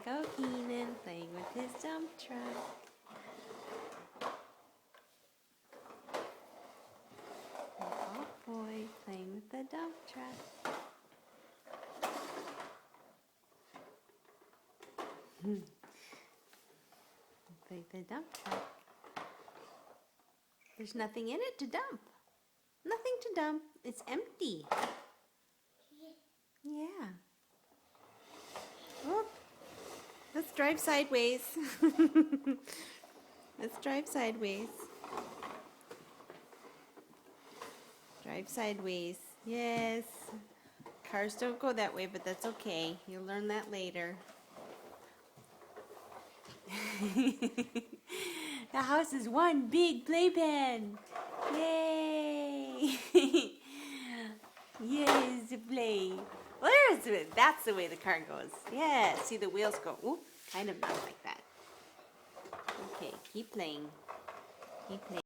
go Keenan playing with his dump truck. Oh boy, playing with the dump truck. Play the dump truck. There's nothing in it to dump. Nothing to dump. It's empty. Yeah. Oh, let's drive sideways. Let's drive sideways. Drive sideways. Yes. Cars don't go that way, but that's okay. You'll learn that later. The house is one big playpen. Yay! Yes, to play. Well, that's the way the car goes. Yeah, see the wheels go. Ooh, kind of not like that. Okay, keep playing. Keep playing.